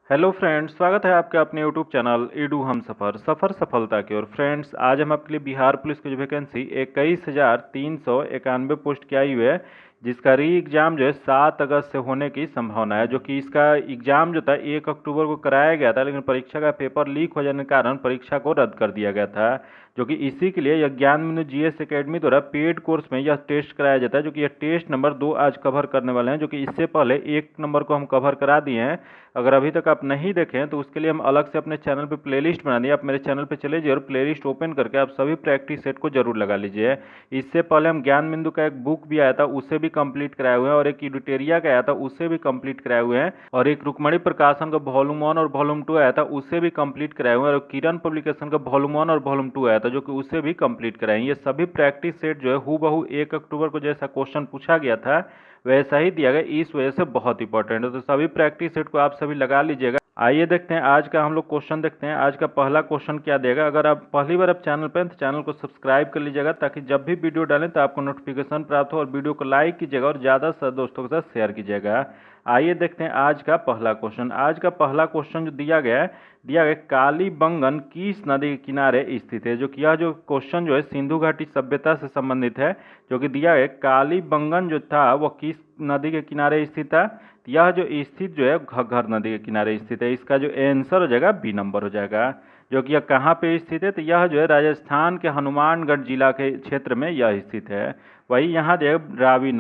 Hello friends, स्वागत है आपका अपने यूट्यूब चैनल ईडू हम सफ़र सफ़र सफलता की ओर। फ्रेंड्स, आज हम आपके लिए बिहार पुलिस की जो वैकेंसी 21,391 पोस्ट की आई हुई है, जिसका री एग्ज़ाम जो है 7 अगस्त से होने की संभावना है। जो कि इसका एग्ज़ाम जो था 1 अक्टूबर को कराया गया था, लेकिन परीक्षा का पेपर लीक हो जाने के कारण परीक्षा को रद्द कर दिया गया था। जो कि इसी के लिए यह ज्ञान बिंदु जीएस एकेडमी द्वारा पेड कोर्स में यह टेस्ट कराया जाता है। जो कि यह टेस्ट नंबर 2 आज कवर करने वाले हैं, जो कि इससे पहले 1 नंबर को हम कवर करा दिए हैं। अगर अभी तक आप नहीं देखें तो उसके लिए हम अलग से अपने चैनल पे प्लेलिस्ट बना दिए। आप मेरे चैनल पे चले जाइए और प्लेलिस्ट ओपन करके आप सभी प्रैक्टिस सेट को जरूर लगा लीजिए। इससे पहले हम ज्ञान बिंदु का एक बुक भी आया था, उसे भी कंप्लीट कराए हुए हैं, और एक एडिटेरिया का आया था, उसे भी कंप्लीट कराए हुए हैं, और एक रुक्मणी प्रकाशन का वॉल्यूम 1 और वॉल्यूम 2 आया था, उसे भी कंप्लीट कराए हुए हैं, और किरण पब्लिकेशन का वॉल्यूम 1 और वॉल्यूम 2 आया था, जो कि उसे भी कंप्लीट कराए। ये सभी प्रैक्टिस सेट जो है हूबहू 1 अक्टूबर को जैसा क्वेश्चन पूछा गया था वैसा ही दिया गया, इस वजह से बहुत इंपॉर्टेंट है। तो सभी प्रैक्टिस सेट को आप सभी लगा लीजिएगा। आइए देखते हैं आज का हम लोग क्वेश्चन देखते हैं। आज का पहला क्वेश्चन क्या देगा। अगर आप पहली बार आप चैनल पर हैं तो चैनल को सब्सक्राइब कर लीजिएगा, ताकि जब भी वीडियो डालें तो आपको नोटिफिकेशन प्राप्त हो, और वीडियो को लाइक कीजिएगा और ज़्यादा से दोस्तों के साथ शेयर कीजिएगा। आइए देखते हैं आज का पहला क्वेश्चन। आज का पहला क्वेश्चन जो दिया गया कालीबंगन किस नदी के किनारे स्थित है। जो कि यह जो क्वेश्चन जो है सिंधु घाटी सभ्यता से संबंधित है। जो कि दिया गया कालीबंगन जो था वह किस नदी के किनारे स्थित था। यह जो स्थित जो है घग्गर नदी के किनारे स्थित है। इसका जो आंसर हो जाएगा बी नंबर हो जाएगा। जो कि यह कहाँ पे स्थित है, तो यह जो है राजस्थान के हनुमानगढ़ जिला के क्षेत्र में यह स्थित है। वही यहाँ जो है रावी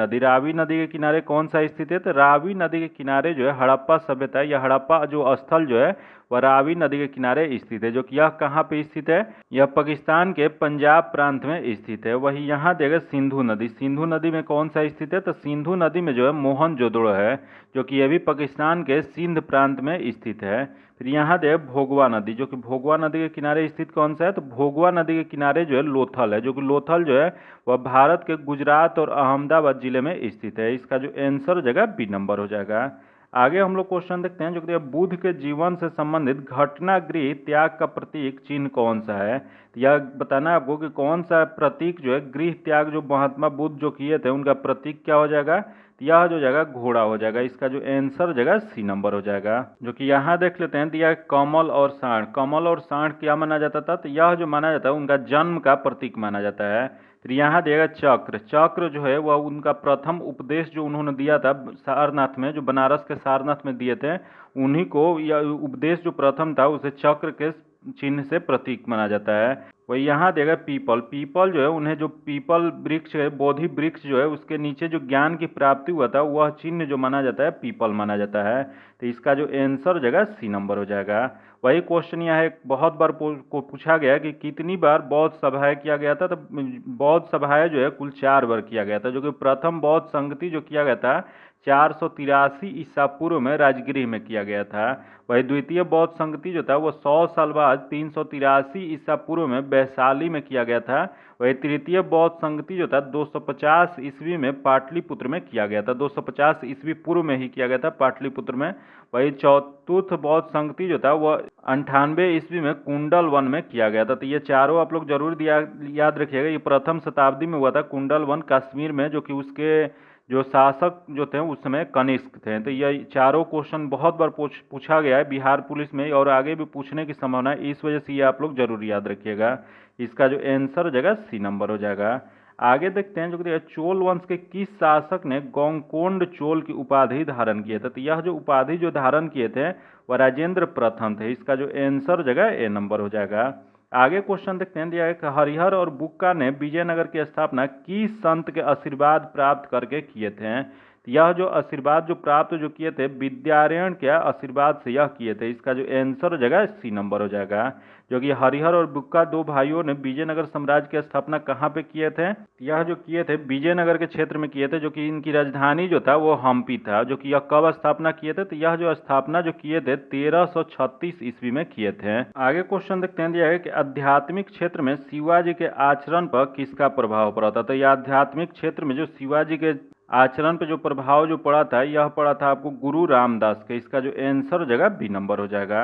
नदी के किनारे कौन सा स्थित है, तो रावी नदी के किनारे जो है हड़प्पा सभ्यता है। यह हड़प्पा जो स्थल जो है वह रावी नदी के किनारे स्थित है। जो कि यह कहाँ पे स्थित है, यह पाकिस्तान के पंजाब प्रांत में स्थित है। वही यहाँ देगा सिंधु नदी में कौन सा स्थित है, तो सिंधु नदी में जो है मोहनजोदड़ो है, जो कि यह भी पाकिस्तान के सिंध प्रांत में स्थित है। फिर यहाँ दे भोगवा नदी, जो कि भोगवा नदी के किनारे स्थित कौन सा है, तो भोगवा नदी के किनारे जो है लोथल है। जो कि लोथल जो है वह भारत के गुजरात और अहमदाबाद जिले में स्थित है। इसका जो आंसर हो जाएगा बी नंबर हो जाएगा। आगे हम लोग क्वेश्चन देखते हैं। जो कि बुद्ध के जीवन से संबंधित घटनागृह त्याग का प्रतीक चिन्ह कौन सा है। तो यह बताना है आपको कि कौन सा प्रतीक जो है गृह त्याग जो महात्मा बुद्ध जो किए थे उनका प्रतीक क्या हो जाएगा। तो यह जो जाएगा घोड़ा हो जाएगा। इसका जो आंसर हो जाएगा सी नंबर हो जाएगा। जो कि यहाँ देख लेते हैं दिया कमल और सांड। कमल और सांड क्या माना जाता था, तो यह जो माना जाता है उनका जन्म का प्रतीक माना जाता है। फिर यहाँ दिएगा चक्र। चक्र जो है वह उनका प्रथम उपदेश जो उन्होंने दिया था सारनाथ में, जो बनारस के सारनाथ में दिए थे, उन्हीं को यह उपदेश जो प्रथम था उसे चक्र के चिन्ह से प्रतीक माना जाता है। वही यहाँ देगा पीपल। पीपल जो है उन्हें जो पीपल वृक्ष है, बोधि वृक्ष जो है उसके नीचे जो ज्ञान की प्राप्ति हुआ था वह चिन्ह जो माना जाता है पीपल माना जाता है। तो इसका जो आंसर हो जाएगा सी नंबर हो जाएगा। वही क्वेश्चन यहाँ एक बहुत बार को पूछा गया कि कितनी बार बौद्ध सभाएं किया गया था, तो बौद्ध सभाएं जो है कुल 4 बार किया गया था। जो कि प्रथम बौद्ध संगति जो किया गया था 483 ईसा पूर्व में राजगृह में किया गया था। वही द्वितीय बौद्ध संगति जो था वो 100 साल बाद 383 ईसा पूर्व में वैशाली में किया गया था। वही तृतीय बौद्ध संगति जो था 250 ईस्वी में पाटलिपुत्र में किया गया था। 250 ईस्वी पूर्व में ही किया गया था पाटलिपुत्र में। वही चतुर्थ बौद्ध संगति जो था वह 98 ईस्वी में कुंडल वन में किया गया था। तो ये चारों आप लोग जरूर याद रखिएगा। ये प्रथम शताब्दी में हुआ था कुंडल वन कश्मीर में, जो कि उसके जो शासक जो थे उस समय कनिष्क थे। तो ये चारों क्वेश्चन बहुत बार पूछा गया है बिहार पुलिस में, और आगे भी पूछने की संभावना है, इस वजह से ये आप लोग जरूर याद रखिएगा। इसका जो आंसर हो जाएगा सी नंबर हो जाएगा। आगे देखते हैं। जो कि चोल वंश के किस शासक ने गौकोंड चोल की उपाधि धारण किए थे। तो यह जो उपाधि जो धारण किए थे वह राजेंद्र प्रथम थे। इसका जो आंसर हो जाएगा ए नंबर हो जाएगा। आगे क्वेश्चन देखते हैं। दिया है कि हरिहर और बुक्का ने विजयनगर की स्थापना किस संत के आशीर्वाद प्राप्त करके किए थे। यह जो आशीर्वाद जो प्राप्त जो किए थे विद्यारण्य के आशीर्वाद से यह किए थे। इसका जो आंसर हो जाएगा सी नंबर हो जाएगा। जो कि हरिहर और बुक्का दो भाइयों ने विजयनगर साम्राज्य की स्थापना कहाँ पे किए थे, यह जो किए थे विजयनगर के क्षेत्र में किए थे। जो कि इनकी राजधानी जो था वो हम्पी था। जो कि यह कब स्थापना किए थे, तो यह जो स्थापना जो किए थे 1336 ईस्वी में किए थे। आगे क्वेश्चन देखते हैं। दिया है कि आध्यात्मिक क्षेत्र में शिवाजी के आचरण पर किसका प्रभाव पड़ा था। तो यह आध्यात्मिक क्षेत्र में जो शिवाजी के आचरण पे जो प्रभाव जो पड़ा था यह पड़ा था आपको गुरु रामदास के। इसका जो आंसर हो जाएगा बी नंबर हो जाएगा।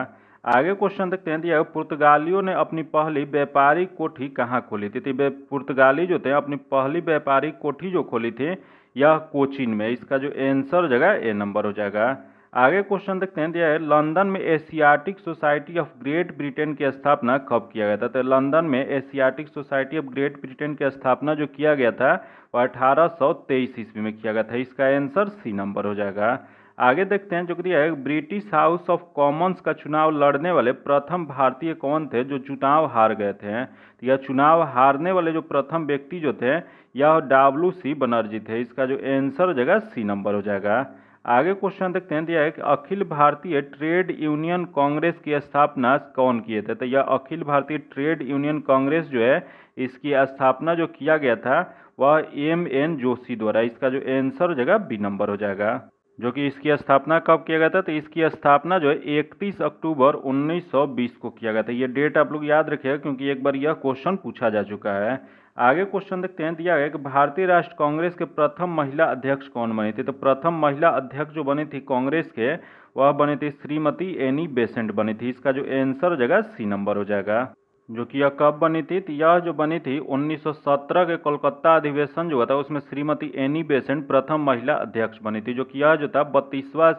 आगे क्वेश्चन देखते हैं। दिया पुर्तगालियों ने अपनी पहली व्यापारिक कोठी कहाँ खोली थी। तो पुर्तगाली जो थे अपनी पहली व्यापारिक कोठी जो खोली थी यह कोचीन में। इसका जो आंसर हो जाएगा ए नंबर हो जाएगा। आगे क्वेश्चन देखते हैं, दिया है लंदन में Asiatic society of great Britain की स्थापना कब किया गया था। तो लंदन में Asiatic society of great Britain की स्थापना जो किया गया था वह 1823 ईस्वी में किया गया था। इसका आंसर सी नंबर हो जाएगा। आगे देखते हैं जो कि दिया है ब्रिटिश हाउस ऑफ कॉमन्स का चुनाव लड़ने वाले प्रथम भारतीय कौन थे जो चुनाव हार गए थे। तो यह चुनाव हारने वाले जो प्रथम व्यक्ति जो थे यह WC बनर्जी थे। इसका जो आंसर हो जाएगा सी नंबर हो जाएगा। आगे क्वेश्चन देखते हैं, दिया है कि अखिल भारतीय ट्रेड यूनियन कांग्रेस की स्थापना कौन किए थे। तो यह अखिल भारतीय ट्रेड यूनियन कांग्रेस जो है इसकी स्थापना जो किया गया था वह MN जोशी द्वारा। इसका जो आंसर हो जाएगा बी नंबर हो जाएगा। जो कि इसकी स्थापना कब किया गया था, तो इसकी स्थापना जो है 31 अक्टूबर 1920 को किया गया था। ये डेट आप लोग याद रखिएगा क्योंकि एक बार यह क्वेश्चन पूछा जा चुका है। आगे क्वेश्चन देखते हैं, दिया गया कि भारतीय राष्ट्र कांग्रेस के प्रथम महिला अध्यक्ष कौन बनी थी। तो प्रथम महिला अध्यक्ष जो बनी थी कांग्रेस के वह बनी थी श्रीमती एनी बेसेंट बनी थी। इसका जो आंसर हो जाएगा सी नंबर हो जाएगा। जो कि यह कब बनी थी, तो यह जो बनी थी 1917 के कोलकाता अधिवेशन जो हुआ था उसमें श्रीमती एनी बेसेंट प्रथम महिला अध्यक्ष बनी थी। जो कि यह जो था 32वां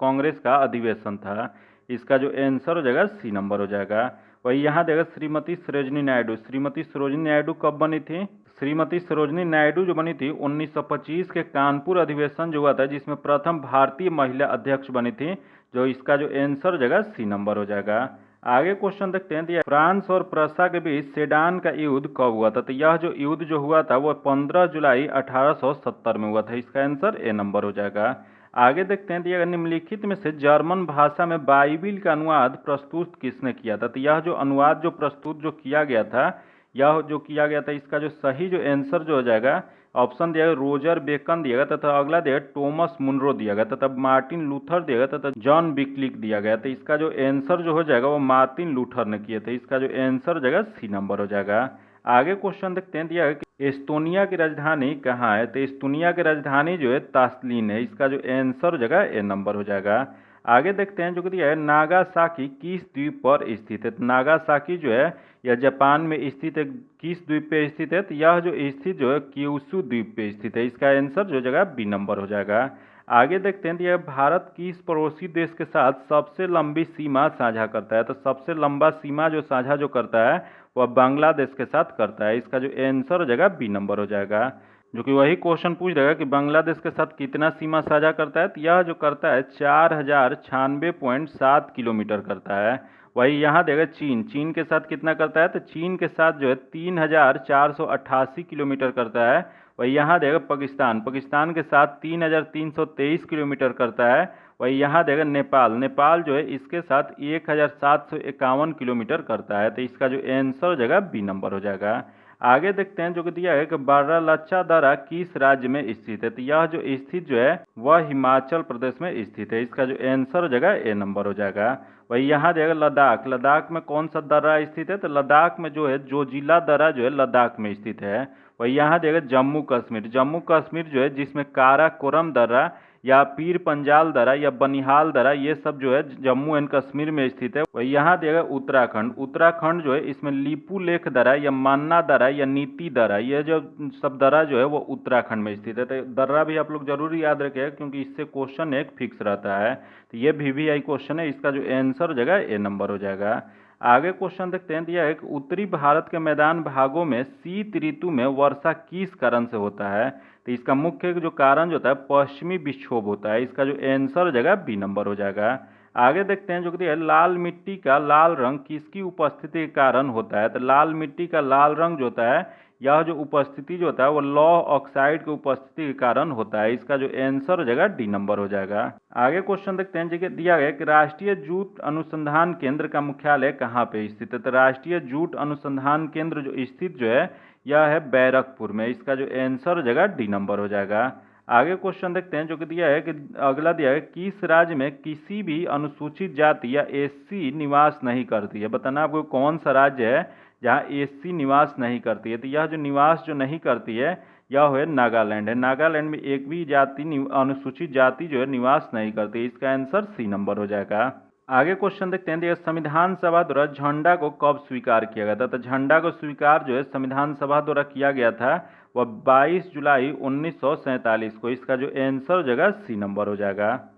कांग्रेस का अधिवेशन था। इसका जो आंसर हो जाएगा सी नंबर हो जाएगा। वही यहाँ देगा श्रीमती सरोजिनी नायडू। श्रीमती सरोजिनी नायडू कब बनी थी, श्रीमती सरोजिनी नायडू जो बनी थी 1925 के कानपुर अधिवेशन जो हुआ था जिसमें प्रथम भारतीय महिला अध्यक्ष बनी थी। जो इसका जो आंसर हो जाएगा सी नंबर हो जाएगा। आगे क्वेश्चन देखते हैं, दिया फ्रांस और प्रसा के बीच सेडान का युद्ध कब हुआ था। तो यह जो युद्ध जो हुआ था वो 15 जुलाई 1870 में हुआ था। इसका आंसर ए नंबर हो जाएगा। आगे देखते हैं, दिया निम्नलिखित में से जर्मन भाषा में बाइबिल का अनुवाद प्रस्तुत किसने किया था। तो यह जो अनुवाद जो प्रस्तुत जो किया गया था यह जो किया गया था इसका जो सही जो आंसर जो हो जाएगा ऑप्शन दिया गया रोजर बेकन दिया गया तथा अगला दिया टॉमस मुनरो दिया गया तथा मार्टिन लूथर दिया गया तथा जॉन बिक्लिक दिया गया। तो इसका जो आंसर जो हो जाएगा वो मार्टिन लूथर ने किए थे। इसका जो आंसर हो जाएगा सी नंबर हो जाएगा। आगे क्वेश्चन देखते हैं, दिया है कि एस्टोनिया की राजधानी कहाँ है। तो एस्टोनिया की राजधानी जो है तास्लीन है। इसका जो आंसर हो जाएगा ए नंबर हो जाएगा। आगे देखते हैं जो कि दिया है नागासाकी किस द्वीप पर स्थित है। तो नागासाकी जो है यह जापान में स्थित है। किस द्वीप पे स्थित है, तो यह जो स्थित जो है क्यूशू द्वीप पे स्थित है। इसका आंसर जो जगह बी नंबर हो जाएगा। आगे देखते हैं, दिया भारत किस पड़ोसी देश के साथ सबसे लंबी सीमा साझा करता है। तो सबसे लंबा सीमा जो साझा जो करता है वह बांग्लादेश के साथ करता है। इसका जो आंसर हो जाएगा बी नंबर हो जाएगा। जो कि वही क्वेश्चन पूछ देगा कि बांग्लादेश के साथ कितना सीमा साझा करता है, तो यह जो करता है 4096.7 किलोमीटर करता है। वही यहाँ देगा चीन के साथ कितना करता है, तो चीन के साथ जो है 3488 किलोमीटर करता है। वही यहाँ देगा पाकिस्तान के साथ 3323 किलोमीटर करता है। वही यहाँ देगा नेपाल जो है इसके साथ 1751 किलोमीटर करता है। तो इसका जो आंसर हो जाएगा बी नंबर हो जाएगा। आगे देखते हैं जो कि दिया है कि बारालाचा दर्रा किस राज्य में स्थित है। तो यह जो स्थित जो है वह हिमाचल प्रदेश में स्थित है। इसका जो आंसर हो जाएगा ए नंबर हो जाएगा। वही यहाँ देगा लद्दाख में कौन सा दर्रा स्थित है, तो लद्दाख में जो है जोजिला दर्रा जो है लद्दाख में स्थित है। वही यहाँ देगा जम्मू कश्मीर जो है जिसमें काराकोरम दर्रा या पीर पंजाल दर्रा या बनिहाल दर्रा ये सब जो है जम्मू एंड कश्मीर में स्थित है। वही यहाँ देगा उत्तराखंड जो है इसमें लीपू लेख दर्रा या मान्ना दर्रा या नीति दर्रा ये जो सब दर्रा जो है वो उत्तराखंड में स्थित है। तो दर्रा भी आप लोग जरूर याद रखेगा क्योंकि इससे क्वेश्चन एक फिक्स रहता है। तो ये VVI क्वेश्चन है। इसका जो आंसर हो जाएगा ए नंबर हो जाएगा। आगे क्वेश्चन देखते हैं, दिया है कि उत्तरी भारत के मैदान भागों में शीत ऋतु में वर्षा किस कारण से होता है। तो इसका मुख्य जो कारण जो होता है पश्चिमी विक्षोभ होता है। इसका जो आंसर हो जाएगा बी नंबर हो जाएगा। आगे देखते हैं जो कि लाल मिट्टी का लाल रंग किसकी उपस्थिति के कारण होता है। तो लाल मिट्टी का लाल रंग जो होता है यह जो उपस्थिति जो होता है वो लौह ऑक्साइड की उपस्थिति के कारण होता है। इसका जो आंसर हो जाएगा डी नंबर हो जाएगा। आगे क्वेश्चन देखते हैं जो दिया गया कि राष्ट्रीय जूट अनुसंधान केंद्र का मुख्यालय कहाँ पे स्थित है। तो राष्ट्रीय जूट अनुसंधान केंद्र जो स्थित जो है यह है बैरकपुर में। इसका जो आंसर हो जाएगा डी नंबर हो जाएगा। आगे क्वेश्चन देखते हैं जो कि दिया है कि अगला दिया है किस राज्य में किसी भी अनुसूचित जाति या SC निवास नहीं करती है। बताना आपको कौन सा राज्य है जहाँ SC निवास नहीं करती है। तो यह जो निवास जो नहीं करती है यह है नागालैंड है। नागालैंड में एक भी जाति अनुसूचित जाति जो है निवास नहीं करती। इसका आंसर सी नंबर हो जाएगा। आगे क्वेश्चन देखते हैं, संविधान सभा द्वारा झंडा को कब स्वीकार किया गया था। तो झंडा को स्वीकार जो है संविधान सभा द्वारा किया गया था वह 22 जुलाई 1947 को। इसका जो आंसर हो जाएगा सी नंबर हो जाएगा।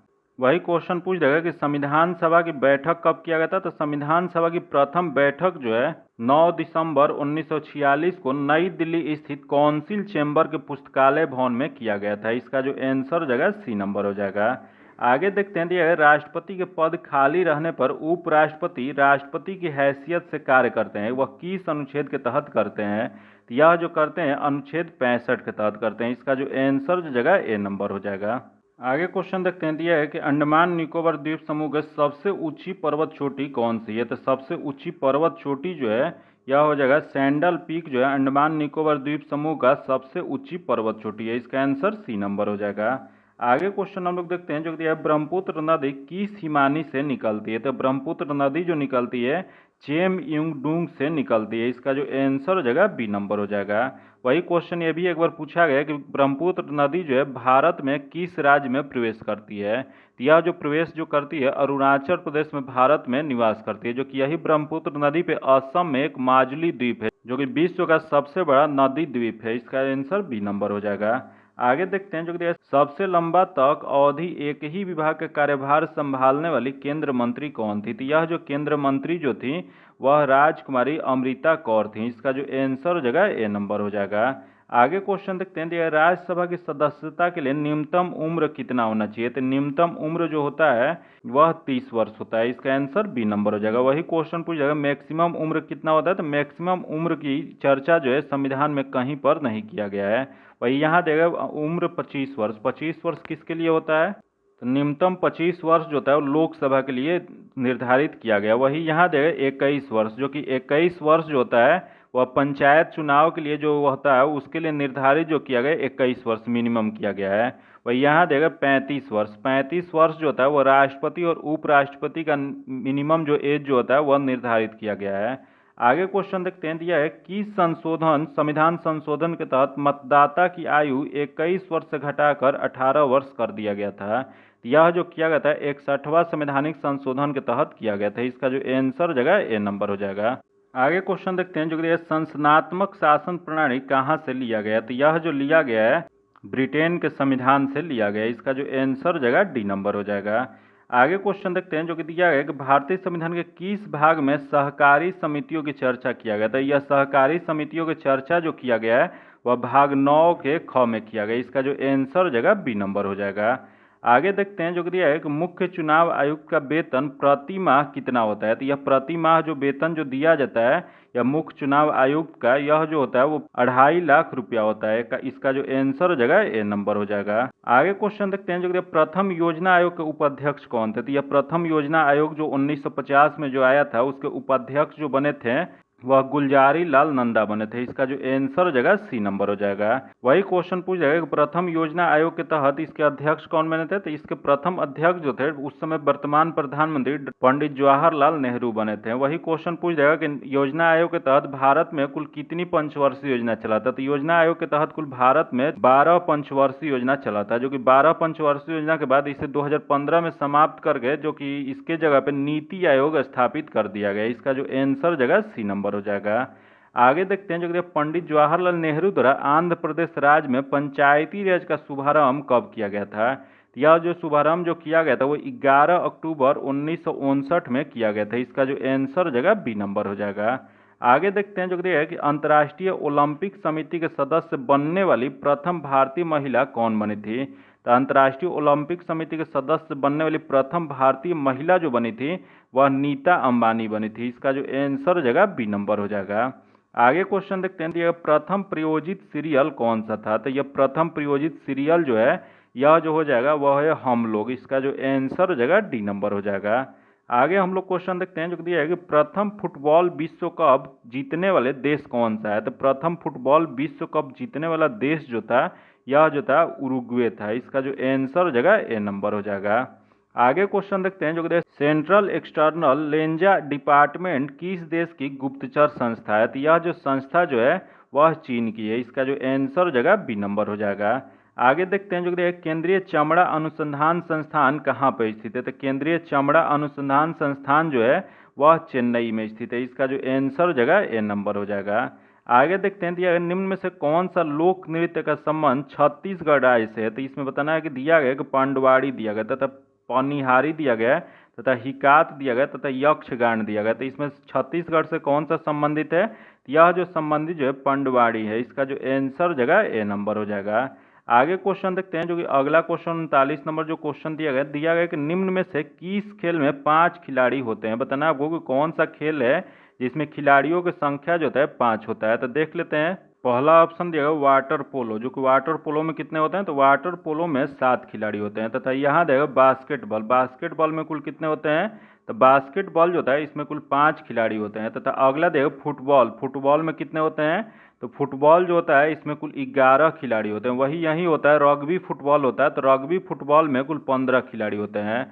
वही क्वेश्चन पूछ देगा कि संविधान सभा की बैठक कब किया गया था। तो संविधान सभा की प्रथम बैठक जो है 9 दिसंबर 1946 को नई दिल्ली स्थित काउंसिल चेंबर के पुस्तकालय भवन में किया गया था। इसका जो आंसर हो जाएगा सी नंबर हो जाएगा। आगे देखते हैं, दिया है राष्ट्रपति के पद खाली रहने पर उपराष्ट्रपति राष्ट्रपति की हैसियत से कार्य करते हैं, वह किस अनुच्छेद के तहत करते हैं। तो यह जो करते हैं अनुच्छेद 65 के तहत करते हैं। इसका जो आंसर जो जगह ए नंबर हो जाएगा। आगे क्वेश्चन देखते हैं, दिया है कि अंडमान निकोबार द्वीप समूह की सबसे ऊंची पर्वत चोटी कौन सी है। तो सबसे ऊंची पर्वत चोटी जो है यह हो जाएगा सैंडल पीक, जो है अंडमान निकोबार द्वीप समूह का सबसे ऊंची पर्वत चोटी है। इसका आंसर सी नंबर हो जाएगा। आगे क्वेश्चन हम लोग देखते हैं, जो दिया है ब्रह्मपुत्र नदी किस हिमानी से निकलती है। तो ब्रह्मपुत्र नदी जो निकलती है चेमयुंगडुंग से निकलती है। इसका जो आंसर हो जाएगा बी नंबर हो जाएगा। वही क्वेश्चन ये भी एक बार पूछा गया कि ब्रह्मपुत्र नदी जो है भारत में किस राज्य में प्रवेश करती है। तो यह जो प्रवेश जो करती है अरुणाचल प्रदेश में भारत में निवास करती है, जो कि यही ब्रह्मपुत्र नदी पे असम में एक माजुली द्वीप है, जो कि विश्व का सबसे बड़ा नदी द्वीप है। इसका आंसर बी नंबर हो जाएगा। आगे देखते हैं, जो कि सबसे लंबा तक अवधि एक ही विभाग का कार्यभार संभालने वाली केंद्र मंत्री कौन थी। तो यह जो केंद्र मंत्री जो थी वह राजकुमारी अमृता कौर थी। इसका जो आंसर हो जाएगा ए नंबर हो जाएगा। आगे क्वेश्चन देखते हैं, राज्यसभा की सदस्यता के लिए न्यूनतम उम्र कितना होना चाहिए। तो न्यूनतम उम्र जो होता है वह 30 वर्ष होता है। इसका आंसर बी नंबर हो जाएगा। वही क्वेश्चन पूछ जाएगा मैक्सिमम उम्र कितना होता है। तो मैक्सिमम उम्र की चर्चा जो है संविधान में कहीं पर नहीं किया गया है। वही यहाँ देगा उम्र 25 वर्ष। 25 वर्ष किसके लिए होता है। तो न्यूनतम 25 वर्ष जो होता है वो लोकसभा के लिए निर्धारित किया गया। वही यहाँ देगा 21 वर्ष, जो कि 21 वर्ष जो होता है वह पंचायत चुनाव के लिए जो होता है उसके लिए निर्धारित जो किया गया 21 वर्ष मिनिमम किया गया है। वही यहाँ देगा 35 वर्ष। 35 वर्ष जो होता है वह राष्ट्रपति और उपराष्ट्रपति का मिनिमम जो एज जो होता है वह निर्धारित किया गया है। आगे क्वेश्चन देखते हैं, दिया है कि संशोधन संविधान संशोधन के तहत मतदाता की आयु 21 वर्ष से घटाकर 18 वर्ष कर दिया गया था। यह जो किया गया था 61वां संवैधानिक संशोधन के तहत किया गया था। इसका जो आंसर जगह ए नंबर हो जाएगा। आगे क्वेश्चन देखते हैं, जो कि संसदनात्मक शासन प्रणाली कहाँ से लिया गया। तो यह जो लिया गया है ब्रिटेन के संविधान से लिया गया। इसका जो आंसर जगह डी नंबर हो जाएगा। आगे क्वेश्चन देखते हैं, जो कि दिया गया कि भारतीय संविधान के किस भाग में सहकारी समितियों की चर्चा किया गया था। यह सहकारी समितियों की चर्चा जो किया गया है वह भाग 9 के ख में किया गया। इसका जो आंसर जगह बी नंबर हो जाएगा। आगे देखते हैं, जो कि दिया है कि मुख्य चुनाव आयुक्त का वेतन प्रति माह कितना होता है। तो यह प्रति माह जो वेतन जो दिया जाता है या मुख्य चुनाव आयुक्त का यह जो होता है वो 2.5 लाख रुपया होता है। इसका जो आंसर हो जाएगा ए नंबर हो जाएगा। आगे क्वेश्चन देखते हैं, जो कि प्रथम योजना आयोग के उपाध्यक्ष कौन थे। तो यह प्रथम योजना आयोग जो 1950 में जो आया था उसके उपाध्यक्ष जो बने थे वह गुलजारी लाल नंदा बने थे। इसका जो आंसर हो जाएगा सी नंबर हो जाएगा। वही क्वेश्चन पूछ जाएगा कि प्रथम योजना आयोग के तहत इसके अध्यक्ष कौन बने थे। तो इसके प्रथम अध्यक्ष जो थे उस समय वर्तमान प्रधानमंत्री पंडित जवाहरलाल नेहरू बने थे। वही क्वेश्चन पूछ जाएगा कि योजना आयोग के तहत भारत में कुल कितनी पंचवर्षीय योजना चला था। तो योजना आयोग के तहत कुल भारत में 12 पंचवर्षीय योजना चला था, जो कि 12 पंचवर्षीय योजना के बाद इसे 2015 में समाप्त कर गए, जो कि इसके जगह पे नीति आयोग स्थापित कर दिया गया। इसका जो आंसर जगह सी नंबर हो जाएगा। आगे देखते हैं, जो कि पंडित जवाहरलाल नेहरू द्वारा आंध्र प्रदेश राज्य में पंचायती राज का शुभारंभ कब किया गया था। यह जो शुभारंभ जो किया गया था वो 11 अक्टूबर 1959 में किया गया था। इसका जो आंसर जगह बी नंबर हो जाएगा। आगे देखते हैं, जो कि अंतर्राष्ट्रीय ओलंपिक समिति के सदस्य बनने वाली प्रथम भारतीय महिला कौन बनी थी। तो अंतर्राष्ट्रीय ओलंपिक समिति के सदस्य बनने वाली प्रथम भारतीय महिला जो बनी थी वह नीता अंबानी बनी थी। इसका जो आंसर जगह बी नंबर हो जाएगा। आगे क्वेश्चन देखते हैं, यह प्रथम प्रयोजित सीरियल कौन सा था। तो यह प्रथम प्रयोजित सीरियल जो है यह जो हो जाएगा वह है हम लोग। इसका जो आंसर जगह डी नंबर हो जाएगा। आगे हम लोग क्वेश्चन देखते हैं, जो दिया है कि प्रथम फुटबॉल विश्व कप जीतने वाले देश कौन सा है। तो प्रथम फुटबॉल विश्व कप जीतने वाला देश जो था यह जो था उरुग्वे था। इसका जो आंसर जगह ए नंबर हो जाएगा। आगे क्वेश्चन देखते हैं, जो कि सेंट्रल एक्सटर्नल लेंजा डिपार्टमेंट किस देश की गुप्तचर संस्था है। तो यह जो संस्था जो है वह चीन की है। इसका जो आंसर जगह बी नंबर हो जाएगा। आगे देखते हैं, जो कि केंद्रीय चमड़ा अनुसंधान संस्थान कहाँ पर स्थित है। तो केंद्रीय चमड़ा अनुसंधान संस्थान जो है वह चेन्नई में स्थित है। इसका जो आंसर जगह ए नंबर हो जाएगा। आगे देखते हैं, दिया निम्न में से कौन सा लोक नृत्य का संबंध छत्तीसगढ़ राज्य से है। तो इसमें बताना है कि दिया गया कि पांडवाड़ी दिया गया था। पनिहारी दिया गया है तथा हिकात दिया गया तथा यक्षगान दिया गया। तो इसमें छत्तीसगढ़ से कौन सा संबंधित है? यह जो संबंधित जो है पंडवाड़ी है। इसका जो आंसर जगह ए नंबर हो जाएगा। आगे क्वेश्चन देखते हैं, जो कि अगला क्वेश्चन 39 नंबर जो क्वेश्चन दिया गया कि निम्न में से किस खेल में 5 खिलाड़ी होते हैं? बताना आपको कि कौन सा खेल है जिसमें खिलाड़ियों की संख्या जो होता है 5 होता है। तो देख लेते हैं, पहला ऑप्शन दिया गया वाटर पोलो, जो कि वाटर पोलो में कितने होते हैं? तो वाटर पोलो में 7 खिलाड़ी होते हैं। तथा यहाँ देगा बास्केटबॉल, बास्केटबॉल में कुल कितने होते हैं? तो बास्केटबॉल जो होता है इसमें कुल 5 खिलाड़ी होते हैं। तथा अगला देगा फुटबॉल, फुटबॉल में कितने होते हैं? तो फुटबॉल जो होता है इसमें कुल 11 खिलाड़ी होते हैं। वही यही होता है रग्बी फुटबॉल होता है, तो रग्बी फुटबॉल में कुल 15 खिलाड़ी होते हैं।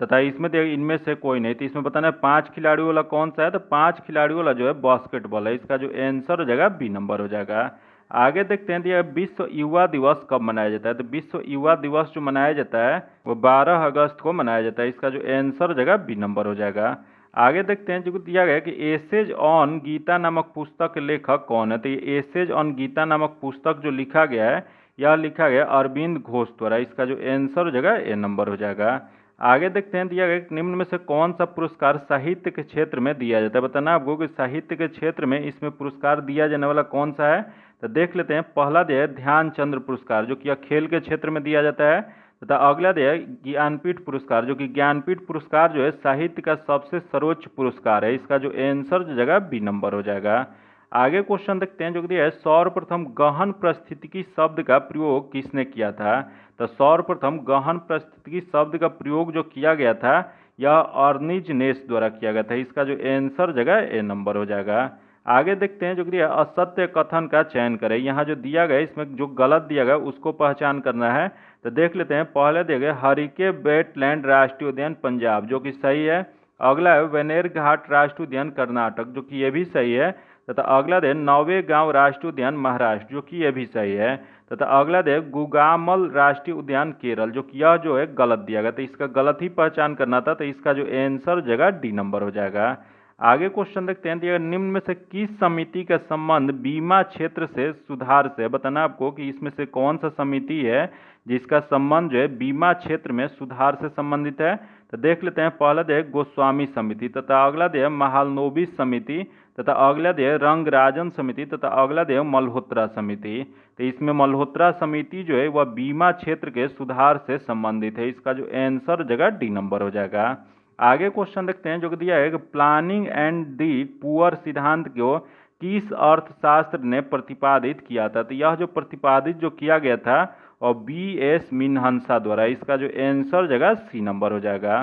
तथा इसमें देखिए इनमें से कोई नहीं, तो इसमें बताना है 5 खिलाड़ियों वाला कौन सा है? तो 5 खिलाड़ियों वाला जो है बास्केटबॉल है। इसका जो आंसर हो जाएगा बी नंबर हो जाएगा। आगे देखते हैं दिया विश्व युवा दिवस कब मनाया जाता है? तो विश्व युवा दिवस जो मनाया जाता है वो 12 अगस्त को मनाया जाता है। इसका जो आंसर हो जाएगा बी नंबर हो जाएगा। आगे देखते हैं, जो दिया गया कि एसेज ऑन गीता नामक पुस्तक के लेखक कौन है? तो ये एसेज ऑन गीता नामक पुस्तक जो लिखा गया है यह लिखा गया अरविंद घोष द्वारा। इसका जो आंसर हो जाएगा ए नंबर हो जाएगा। आगे देखते हैं, दिया गया कि निम्न में से कौन सा पुरस्कार साहित्य के क्षेत्र में दिया जाता है? बताना आपको कि साहित्य के क्षेत्र में इसमें पुरस्कार दिया जाने वाला कौन सा है? तो देख लेते हैं, पहला दिया है ध्यानचंद्र पुरस्कार, जो कि खेल के क्षेत्र में दिया जाता है। तथा अगला दिया है ज्ञानपीठ पुरस्कार, जो कि ज्ञानपीठ पुरस्कार जो है साहित्य का सबसे सर्वोच्च पुरस्कार है। इसका जो आंसर जो जगह बी नंबर हो जाएगा। आगे क्वेश्चन देखते हैं, जो कि दिया है सर्वप्रथम गहन परिस्थितिकी शब्द का प्रयोग किसने किया था? तो सर्वप्रथम गहन परिस्थितिकी शब्द का प्रयोग जो किया गया था यह अर्निज नेस द्वारा किया गया था। इसका जो आंसर जगह ए नंबर हो जाएगा। आगे देखते हैं, जो कि दिया असत्य कथन का चयन करें। यहाँ जो दिया गया इसमें जो गलत दिया गया उसको पहचान करना है। तो देख लेते हैं, पहले दिया गया हरिके वेटलैंड राष्ट्रीय उद्यान पंजाब, जो कि सही है। अगला है वेनेर घाट राष्ट्रीय उद्यान कर्नाटक, जो कि ये भी सही है। तथा अगला दे नौवेगांव राष्ट्रीय उद्यान महाराष्ट्र, जो कि ये भी सही है। तथा अगला दे गुगामल राष्ट्रीय उद्यान केरल, जो कि यह जो है गलत दिया गया, तो इसका गलत ही पहचान करना था। तो इसका जो आंसर जगह डी नंबर हो जाएगा। आगे क्वेश्चन देखते हैं, दिया निम्न में से किस समिति का संबंध बीमा क्षेत्र से सुधार से? बताना आपको कि इसमें से कौन सा समिति है जिसका संबंध जो है बीमा क्षेत्र में सुधार से संबंधित है। तो देख लेते हैं, पहला दे गोस्वामी समिति, तथा अगला दे महालनोबिस समिति, तथा अगला दे रंगराजन समिति, तथा अगला दे मल्होत्रा समिति। तो इसमें मल्होत्रा समिति जो है वह बीमा क्षेत्र के सुधार से संबंधित है। इसका जो आंसर जगह डी नंबर हो जाएगा। आगे क्वेश्चन देखते हैं, जो कि दिया है कि प्लानिंग एंड दी पुअर सिद्धांत को किस अर्थशास्त्र ने प्रतिपादित किया था? तो यह जो प्रतिपादित जो किया गया था और बी.एस. मिन्हंसा द्वारा। इसका जो आंसर जगह सी नंबर हो जाएगा।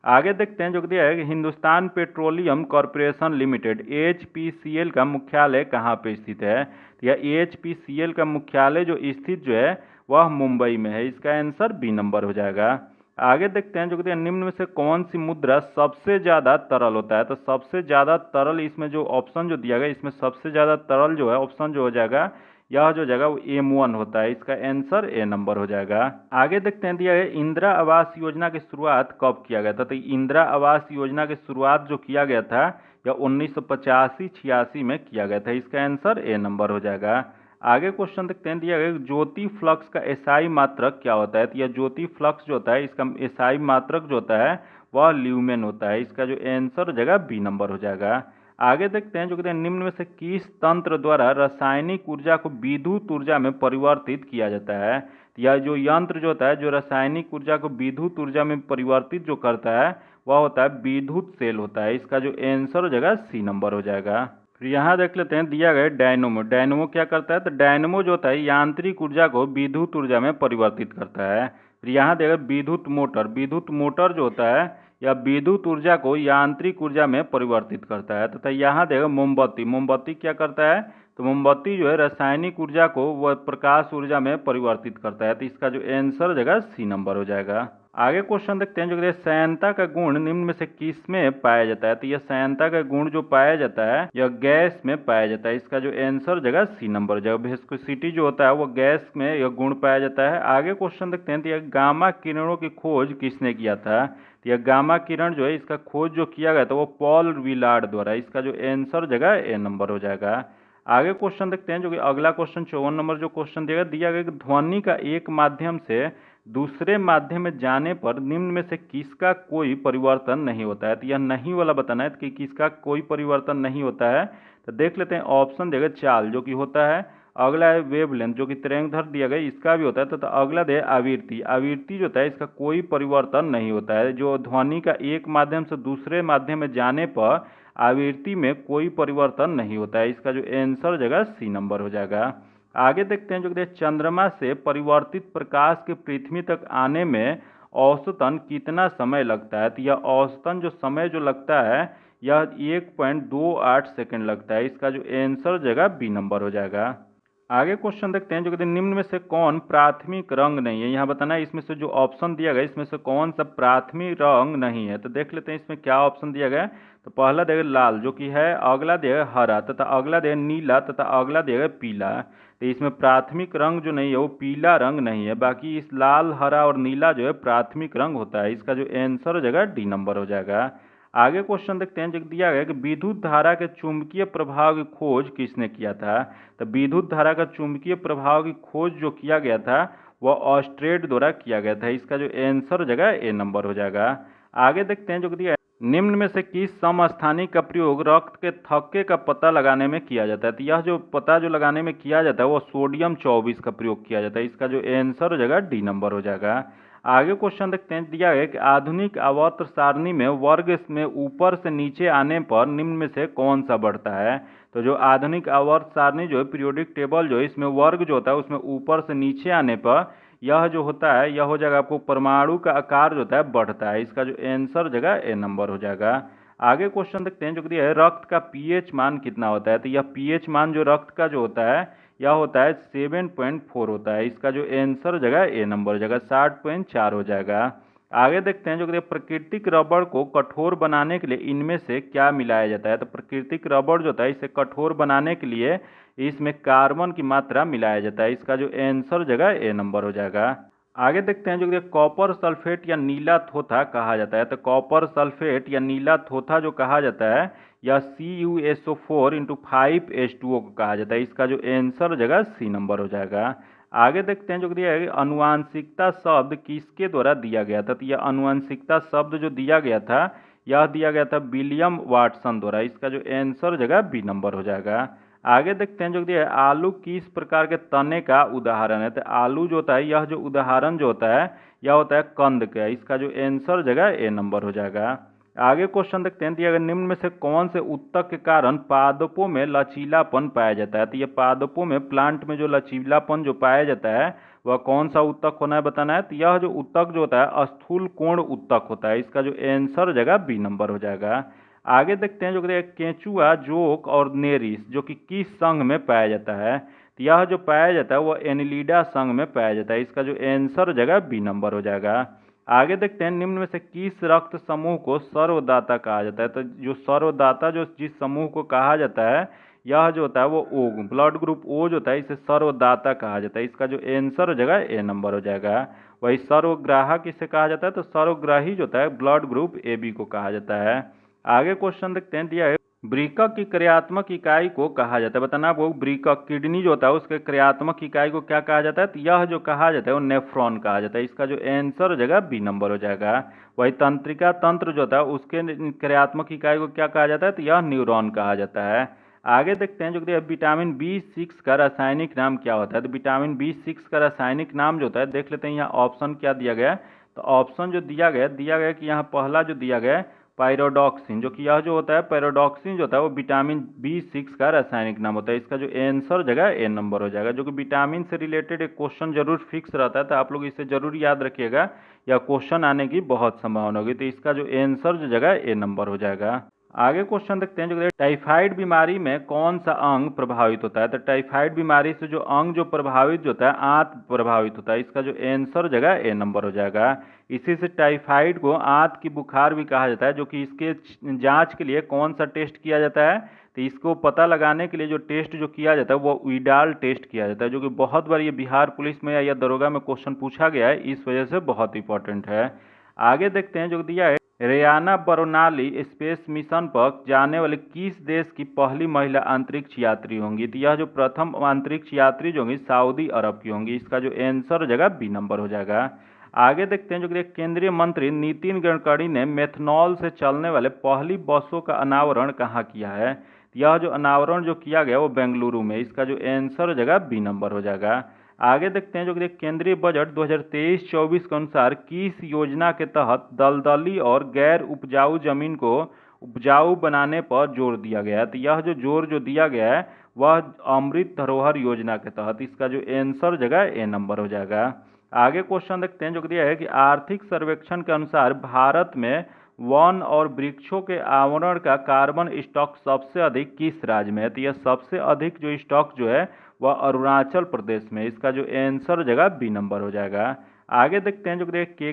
आगे देखते हैं, जो कि दिया है कि Hindustan petroleum corporation limited HPCL का मुख्यालय कहाँ पे स्थित है? तो यह HPCL का मुख्यालय जो स्थित जो है वह मुंबई में है। इसका आंसर बी नंबर हो जाएगा। आगे देखते हैं, जो कि निम्न में से कौन सी मुद्रा सबसे ज़्यादा तरल होता है? तो सबसे ज़्यादा तरल इसमें जो ऑप्शन जो दिया गया इसमें सबसे ज़्यादा तरल जो है ऑप्शन जो हो जाएगा यह जो जगह वो M1 होता है। इसका आंसर ए नंबर हो जाएगा। आगे देखते हैं, दिया है इंदिरा आवास योजना की शुरुआत कब किया गया था? तो इंदिरा आवास योजना की शुरुआत जो किया गया था यह 1985-86 में किया गया था। इसका आंसर ए नंबर हो जाएगा। आगे क्वेश्चन देखते हैं, दिया गया ज्योति फ्लक्स का एसआई मात्रक क्या होता है? तो यह ज्योति फ्लक्स जो होता है इसका एसआई मात्रक जो होता है वह ल्यूमेन होता है। इसका जो आंसर हो जाएगा बी नंबर हो जाएगा। आगे देखते हैं, जो कहते हैं निम्न में से किस तंत्र द्वारा रासायनिक ऊर्जा को विद्युत ऊर्जा में परिवर्तित किया जाता है? यह जो यंत्र जो होता है जो रासायनिक ऊर्जा को विद्युत ऊर्जा में परिवर्तित जो करता है वह होता है विद्युत सेल होता है। इसका जो आंसर हो जाएगा सी नंबर हो जाएगा। फिर यहाँ देख लेते हैं, दिया गया डायनोमो, डायनोमो क्या करता है? तो डायनोमो जो होता है यांत्रिक ऊर्जा को विद्युत ऊर्जा में परिवर्तित करता है। फिर यहाँ देखा विद्युत मोटर, विद्युत मोटर जो होता है या विद्युत ऊर्जा को यांत्रिक ऊर्जा में परिवर्तित करता है। तथा यहाँ देखो मोमबत्ती, मोमबत्ती क्या करता है? तो मोमबत्ती जो है रासायनिक ऊर्जा को वह प्रकाश ऊर्जा में परिवर्तित करता है। तो इसका जो आंसर हो जाएगा सी नंबर हो जाएगा। आगे क्वेश्चन देखते हैं, जो कहते हैं श्यानता का गुण निम्न में से किस में पाया जाता है? तो यह श्यानता का गुण जो पाया जाता है यह गैस में पाया जाता है। इसका जो आंसर जगह सी नंबर जगह विस्कोसिटी जो होता है वो गैस में यह गुण पाया जाता है। आगे क्वेश्चन देखते हैं, तो यह गामा किरणों की खोज किसने किया था? तो यह गामा किरण जो है इसका खोज जो किया गया था वो पॉल विलार्ड द्वारा। इसका जो आंसर जगह ए नंबर हो जाएगा। आगे क्वेश्चन देखते हैं, जो कि अगला क्वेश्चन 54 नंबर जो क्वेश्चन दिया गया कि ध्वनि का एक माध्यम से दूसरे माध्यम में जाने पर निम्न में से किसका कोई परिवर्तन नहीं होता है। तो यह नहीं वाला बताना है कि किसका कोई परिवर्तन नहीं होता है। तो देख लेते हैं ऑप्शन देगा चाल जो कि होता है, अगला है वेवलेंथ जो कि तरंगदैर्घ्य दिया गया इसका भी होता है। तो अगला दे आवृत्ति, आवृत्ति जो होता है इसका कोई परिवर्तन नहीं होता है। जो ध्वनि का एक माध्यम से दूसरे माध्यम में जाने पर आवृत्ति में कोई परिवर्तन नहीं होता है। इसका जो आंसर जगह सी नंबर हो जाएगा। आगे देखते हैं जो कि चंद्रमा से परिवर्तित प्रकाश के पृथ्वी तक आने में औसतन कितना समय लगता है। तो यह औसतन जो समय जो लगता है यह 1.28 सेकंड लगता है। इसका जो आंसर जगह बी नंबर हो जाएगा। आगे क्वेश्चन देखते हैं जो कहते हैं निम्न में से कौन प्राथमिक रंग नहीं है। यहाँ बताना है इसमें से जो ऑप्शन दिया गया इसमें से कौन सा प्राथमिक रंग नहीं है। तो देख लेते हैं इसमें क्या ऑप्शन दिया गया है। तो पहला देगा लाल जो कि है, अगला देगा हरा तथा अगला देगा नीला तथा अगला देगा पीला। तो इसमें प्राथमिक रंग जो नहीं है वो पीला रंग नहीं है, बाकी इस लाल हरा और नीला जो है प्राथमिक रंग होता है। इसका जो आंसर हो जाएगा डी नंबर हो जाएगा। आगे क्वेश्चन देखते हैं जो दिया गया कि विद्युत धारा के चुंबकीय प्रभाव की खोज किसने किया था। तो विद्युत धारा का चुंबकीय प्रभाव की खोज जो किया गया था वह ऑस्ट्रेड द्वारा किया गया था। इसका जो आंसर हो जाएगा ए नंबर हो जाएगा। आगे देखते हैं जो दिया है निम्न में से किस समस्थानिक का प्रयोग रक्त के थक्के का पता लगाने में किया जाता है। तो यह जो पता जो लगाने में किया जाता है वह सोडियम 24 का प्रयोग किया जाता है। इसका जो आंसर हो जाएगा डी नंबर हो जाएगा। आगे क्वेश्चन देखते हैं दिया है कि आधुनिक आवर्त सारणी में वर्ग में ऊपर से नीचे आने पर निम्न में से कौन सा बढ़ता है। तो जो आधुनिक आवर्त सारणी जो है पीरियोडिक टेबल जो है इसमें वर्ग जो होता है उसमें ऊपर से नीचे आने पर यह जो होता है यह हो जाएगा आपको परमाणु का आकार जो होता है बढ़ता है। इसका जो आंसर जगह ए नंबर हो जाएगा। आगे क्वेश्चन देखते हैं जो दिया है रक्त का पीएच मान कितना होता है। तो यह पीएच मान जो रक्त का जो होता है यह होता है 7.4 होता है। इसका जो आंसर जगह ए नंबर हो जाएगा, 60.4 हो जाएगा। आगे देखते हैं जो प्राकृतिक रबड़ को कठोर बनाने के लिए इनमें से क्या मिलाया जाता है। तो प्राकृतिक रबड़ जो होता है इसे कठोर बनाने के लिए इसमें कार्बन की मात्रा मिलाया जाता है। इसका जो आंसर जगह ए नंबर हो जाएगा। आगे देखते हैं जो कॉपर सल्फेट या नीला थोथा कहा जाता है। तो कॉपर सल्फेट या नीला थोथा जो कहा जाता है या CuSO4 इंटू 5H2O को कहा जाता है। इसका जो आंसर जगह सी नंबर हो जाएगा। आगे देखते हैं जो दिया है अनुवांशिकता शब्द किसके द्वारा दिया गया था। तो यह अनुवांशिकता शब्द जो दिया गया था यह दिया गया था विलियम वाटसन द्वारा। इसका जो आंसर जगह बी नंबर हो जाएगा। आगे देखते हैं जो दिया है आलू किस प्रकार के तने का उदाहरण है। तो आलू जो होता है यह जो उदाहरण जो होता है यह होता है कंद का। इसका जो आंसर जगह ए नंबर हो जाएगा। आगे क्वेश्चन देखते हैं दिया गया निम्न में से कौन से ऊतक के कारण पादपों में लचीलापन पाया जाता है। तो ये पादपों में प्लांट में जो लचीलापन जो पाया जाता है वह कौन सा ऊतक होना है बताना है। तो यह जो ऊतक जो होता है स्थूल कोण ऊतक होता है। इसका जो आंसर जगह बी नंबर हो जाएगा। आगे देखते हैं जो केंचुआ, जोक और नेरिस जो कि किस संघ में पाया जाता है। तो यह जो पाया जाता है वह एनिलिडा संघ में पाया जाता है। इसका जो आंसर जगह बी नंबर हो जाएगा। आगे देखते हैं निम्न में से किस रक्त समूह को सर्वदाता कहा जाता है। तो जो सर्वदाता जो जिस समूह को कहा जाता है यह जो होता है वो ओ ब्लड ग्रुप ओ जो होता है इसे सर्वदाता कहा जाता है। इसका जो आंसर हो जाएगा ए नंबर हो जाएगा। वही सर्वग्राहक इसे कहा जाता है। तो सर्वग्राही जो होता है ब्लड ग्रुप AB को कहा जाता है। आगे क्वेश्चन देखते हैं दिया है वृक्क की क्रियात्मक इकाई को कहा जाता है। बताना आपको वृक्क किडनी जो होता है उसके क्रियात्मक इकाई को क्या कहा जाता है। तो यह जो कहा जाता है वो नेफ्रॉन कहा जाता है। इसका जो आंसर हो जाएगा बी नंबर हो जाएगा। वही तंत्रिका तंत्र जो होता है उसके क्रियात्मक इकाई को क्या कहा जाता है। तो यह न्यूरॉन कहा जाता है। आगे देखते हैं जो विटामिन B6 का रासायनिक नाम क्या होता है। तो विटामिन B6 का रासायनिक नाम जो होता है देख लेते हैं यहाँ ऑप्शन क्या दिया गया है। तो ऑप्शन जो दिया गया कि यहाँ पहला जो दिया गया है पायरोडॉक्सिन जो कि यह जो होता है पायरोडॉक्सिन जो होता है वो विटामिन B6 का रासायनिक नाम होता है। इसका जो आंसर जगह ए नंबर हो जाएगा। जो कि विटामिन से रिलेटेड एक क्वेश्चन जरूर फिक्स रहता है तो आप लोग इसे जरूर याद रखिएगा, या क्वेश्चन आने की बहुत संभावना होगी। तो इसका जो आंसर जो जगह ए नंबर हो जाएगा। आगे क्वेश्चन देखते हैं जो टाइफाइड बीमारी में कौन सा अंग प्रभावित होता है। तो टाइफाइड बीमारी से जो अंग जो प्रभावित जो होता है आंत प्रभावित होता है। इसका जो आंसर जगह ए नंबर हो जाएगा। इसी से टाइफाइड को आंत की बुखार भी कहा जाता है। जो कि इसके जांच के लिए कौन सा टेस्ट किया जाता है। तो इसको पता लगाने के लिए जो टेस्ट जो किया जाता है वो विडाल टेस्ट किया जाता है। जो कि बहुत बार ये बिहार पुलिस में या दरोगा में क्वेश्चन पूछा गया है, इस वजह से बहुत इंपॉर्टेंट है। आगे देखते हैं जो दिया है रेयाना बरोनाली स्पेस मिशन पर जाने वाले किस देश की पहली महिला अंतरिक्ष यात्री होंगी। तो यह जो प्रथम अंतरिक्ष यात्री जो होंगी सऊदी अरब की होंगी। इसका जो आंसर हो जाएगा बी नंबर हो जाएगा। आगे देखते हैं जो कि केंद्रीय मंत्री नितिन गडकरी ने मेथनॉल से चलने वाले पहली बसों का अनावरण कहाँ किया है। यह जो अनावरण जो किया गया वो बेंगलुरु में। इसका जो आंसर हो जाएगा बी नंबर हो जाएगा। आगे देखते हैं जो कि केंद्रीय बजट 2023-24 के अनुसार किस योजना के तहत दलदली और गैर उपजाऊ जमीन को उपजाऊ बनाने पर जोर दिया गया है। तो यह जो जोर जो दिया गया है वह अमृत धरोहर योजना के तहत। इसका जो आंसर जगह ए नंबर हो जाएगा। आगे क्वेश्चन देखते हैं जो दिया है कि आर्थिक सर्वेक्षण के अनुसार भारत में वन और वृक्षों के आवरण का कार्बन स्टॉक सबसे अधिक किस राज्य में है। तो यह सबसे अधिक जो स्टॉक जो है वह अरुणाचल प्रदेश में। इसका जो आंसर जगह बी नंबर हो जाएगा। आगे देखते हैं जो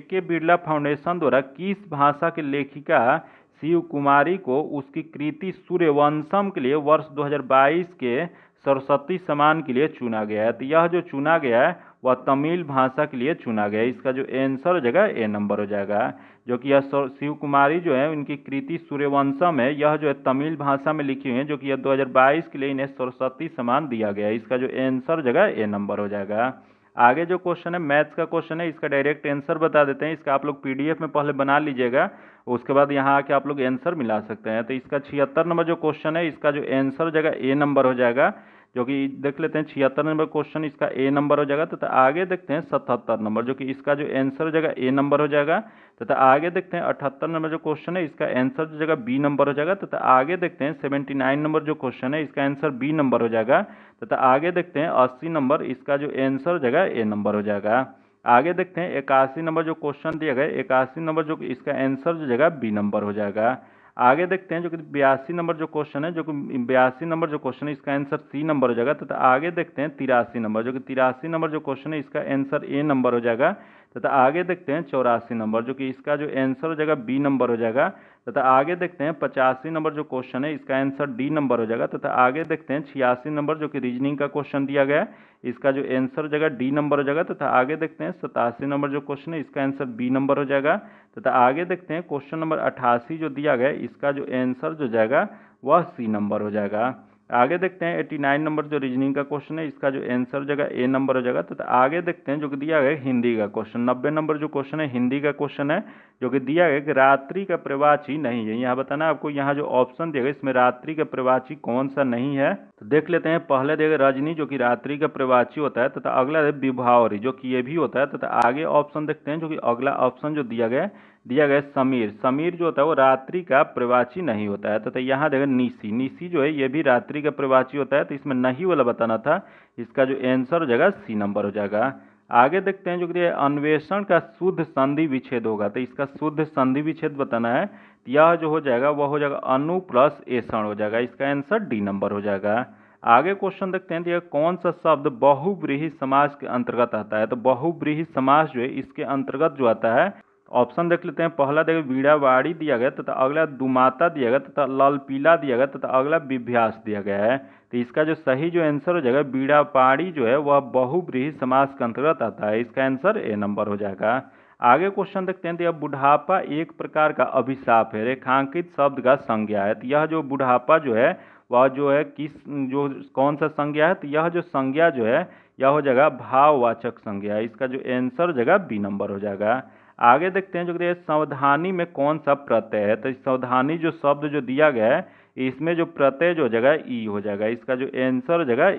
के बिरला फाउंडेशन द्वारा किस भाषा की लेखिका शिव कुमारी को उसकी कृति सूर्यवंशम के लिए वर्ष 2022 के सरस्वती सम्मान के लिए चुना गया है। तो यह जो चुना गया है वह तमिल भाषा के लिए चुना गया है। इसका जो आंसर जगह ए नंबर हो जाएगा। जो कि यह शिव कुमारी जो है उनकी कृति सूर्यवंशम है, यह जो है तमिल भाषा में लिखी हुई है, जो कि यह 2022 के लिए इन्हें सरस्वती सम्मान दिया गया है। इसका जो आंसर जगह ए नंबर हो जाएगा। आगे जो क्वेश्चन है मैथ्स का क्वेश्चन है, इसका डायरेक्ट आंसर बता देते हैं। इसका आप लोग पीडीएफ में पहले बना लीजिएगा, उसके बाद यहाँ आके आप लोग आंसर मिला सकते हैं। तो इसका 76 नंबर जो क्वेश्चन है इसका जो आंसर जगह ए नंबर हो जाएगा। जो कि देख लेते हैं 76 नंबर क्वेश्चन इसका ए नंबर हो जाएगा। तथा आगे देखते हैं 77 नंबर जो कि इसका जो आंसर जगह ए नंबर हो जाएगा। तथा आगे देखते हैं 78 नंबर जो क्वेश्चन है इसका आंसर जो जगह बी नंबर हो जाएगा। तथा आगे देखते हैं 79 नंबर जो क्वेश्चन है इसका आंसर बी नंबर हो जाएगा। तथा आगे देखते हैं 80 नंबर, इसका जो आंसर जगह ए नंबर हो जाएगा। आगे देखते हैं 81 नंबर जो क्वेश्चन दिया गया, 81 नंबर जो इसका आंसर जो जगह बी नंबर हो जाएगा। आगे देखते हैं जो कि 82 नंबर जो क्वेश्चन है, जो कि 82 नंबर जो क्वेश्चन है इसका आंसर सी नंबर हो जाएगा। तथा आगे देखते हैं 83 नंबर, जो कि 83 नंबर जो क्वेश्चन है इसका आंसर ए नंबर हो जाएगा। तथा आगे देखते हैं 84 नंबर, जो कि इसका जो आंसर हो जाएगा बी नंबर हो जाएगा। तथा आगे देखते हैं 85 नंबर जो क्वेश्चन है इसका आंसर डी नंबर हो जाएगा। तथा आगे देखते हैं 86 नंबर जो कि रीजनिंग का क्वेश्चन दिया गया है, इसका जो आंसर हो जाएगा डी नंबर हो जाएगा। तथा आगे देखते हैं 87 नंबर जो क्वेश्चन है इसका आंसर बी नंबर हो जाएगा। तथा आगे देखते हैं क्वेश्चन नंबर 88 जो दिया गया है इसका जो आंसर जो जाएगा वह सी नंबर हो जाएगा। आगे देखते हैं 89 नंबर जो रीजनिंग का क्वेश्चन है इसका जो आंसर जगह ए नंबर हो जाएगा। तथा आगे देखते हैं जो कि दिया गया हिंदी का क्वेश्चन 90 नंबर जो क्वेश्चन है हिंदी का क्वेश्चन है, जो कि दिया गया कि रात्रि का प्रवाची नहीं है। यहाँ बताना आपको, यहाँ जो ऑप्शन दिया गया इसमें रात्रि का प्रवाची कौन सा नहीं है। तो देख लेते हैं। पहले दिया गया रजनी जो कि रात्रि का प्रवाची होता है। तथा अगला है विभावरी जो कि ये भी होता है। तथा आगे ऑप्शन देखते हैं जो कि अगला ऑप्शन जो दिया गया समीर, समीर जो होता है वो रात्रि का प्रवाची नहीं होता है। तथा यहाँ देखा निशी, निशी जो है ये भी रात्रि का प्रवाची होता है। तो इसमें नहीं वाला बताना था। इसका जो आंसर हो जाएगा सी नंबर हो जाएगा। आगे देखते हैं जो कि अन्वेषण का शुद्ध संधि विच्छेद होगा। तो इसका शुद्ध संधि विच्छेद बताना है। यह जो हो जाएगा वह हो जाएगा अनु प्लस एषण हो जाएगा। इसका आंसर डी नंबर हो जाएगा। आगे क्वेश्चन देखते हैं कौन सा शब्द बहुव्रीहि समास के अंतर्गत आता है। तो बहुव्रीहि समास जो है इसके अंतर्गत जो आता है, ऑप्शन देख लेते हैं। पहला देखिए वीणावाड़ी दिया गया, तथा अगला दुमाता दिया गया, तथा ललपीला दिया गया, तथा अगला विभ्यास दिया गया है। तो इसका जो सही जो आंसर हो जाएगा वीणावाड़ी जो है वह बहुव्रीहि समास के अंतर्गत आता है। इसका आंसर ए नंबर हो जाएगा। आगे क्वेश्चन देखते हैं। तो यह बुढ़ापा एक प्रकार का अभिशाप है, रेखांकित शब्द का संज्ञा है। तो यह जो बुढ़ापा जो है वह जो है कौन सा संज्ञा है। तो यह जो संज्ञा जो है यह हो जाएगा भाववाचक संज्ञा है। इसका जो आंसर हो जाएगा बी नंबर हो जाएगा। आगे देखते हैं जो कि सावधानी में कौन सा प्रत्यय है। तो सावधानी जो शब्द जो दिया गया है इसमें जो प्रत्यय जो हो जाएगा ई हो जाएगा। इसका जो आंसर हो जाएगा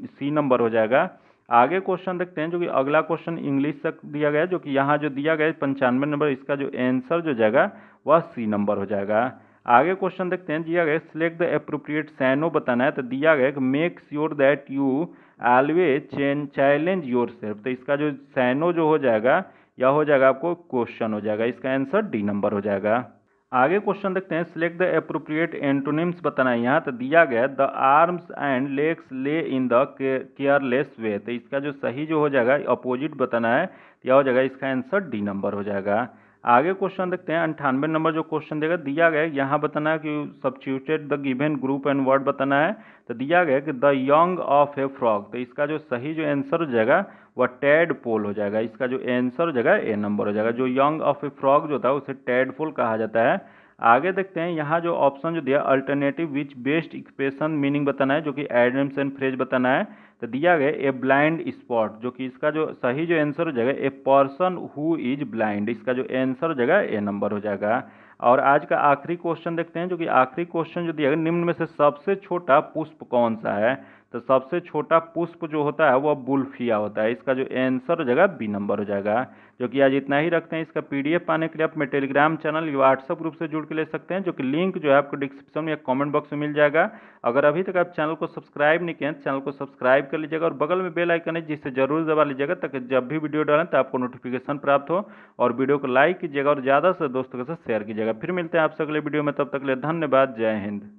सी नंबर हो जाएगा। आगे क्वेश्चन देखते हैं जो कि अगला क्वेश्चन इंग्लिश तक दिया गया है, जो कि यहाँ जो दिया गया है 95 नंबर, इसका जो आंसर जो जाएगा वह सी नंबर हो जाएगा। आगे क्वेश्चन देखते हैं दिया गया सिलेक्ट द एप्रोप्रिएट सैनो बताना है। तो दिया गया कि make sure that you always challenge your self. तो इसका जो सैनो जो हो जाएगा यह हो जाएगा आपको क्वेश्चन हो जाएगा। इसका आंसर डी नंबर हो जाएगा। आगे क्वेश्चन देखते हैं सिलेक्ट द एप्रोप्रिएट एंटोनिम्स बताना है। यहाँ तो दिया गया द आर्म्स एंड लेग्स ले इन द केयरलेस वे। तो इसका जो सही जो हो जाएगा अपोजिट बताना है। यह हो जाएगा इसका आंसर डी नंबर हो जाएगा। आगे क्वेश्चन देखते हैं 98 नंबर जो क्वेश्चन देगा दिया गया यहाँ बताना है कि substituted the given group and word बताना है। तो दिया गया कि the young of A frog. तो इसका जो सही जो आंसर हो जाएगा वह टेडपोल हो जाएगा। इसका जो आंसर हो जाएगा ए नंबर हो जाएगा। जो यंग ऑफ ए फ्रॉग जो था उसे टेडपोल कहा जाता है। आगे देखते हैं यहाँ जो ऑप्शन जो दिया अल्टरनेटिव विच बेस्ट एक्सप्रेशन मीनिंग बताना है, जो कि एडम्स एंड फ्रेज बताना है। तो दिया गया ए ब्लाइंड स्पॉट, जो कि इसका जो सही जो आंसर हो जाएगा a person who is blind, इसका जो आंसर हो जाएगा ए नंबर हो जाएगा। और आज का आखिरी क्वेश्चन देखते हैं, जो कि आखिरी क्वेश्चन जो दिया गया निम्न में से सबसे छोटा पुष्प कौन सा है। तो सबसे छोटा पुष्प जो होता है वह बुल्फिया होता है, इसका जो आंसर हो जाएगा बी नंबर हो जाएगा। जो कि आज इतना ही रखते हैं। इसका पीडीएफ पाने के लिए आप मेरे टेलीग्राम चैनल या व्हाट्सएप ग्रुप से जुड़ के ले सकते हैं, जो कि लिंक जो है आपको डिस्क्रिप्शन या कमेंट बॉक्स में मिल जाएगा। अगर अभी तक आप चैनल को सब्सक्राइब नहीं किए हैं, चैनल को सब्सक्राइब कर लीजिएगा और बगल में बेल आइकन है जिसे जरूर दबा लीजिएगा, ताकि जब भी वीडियो डालें तो आपको नोटिफिकेशन प्राप्त हो। और वीडियो को लाइक कीजिएगा और ज़्यादा से दोस्तों के साथ शेयर कीजिएगा। फिर मिलते हैं आपसे अगले वीडियो में, तब तक के लिए धन्यवाद। जय हिंद।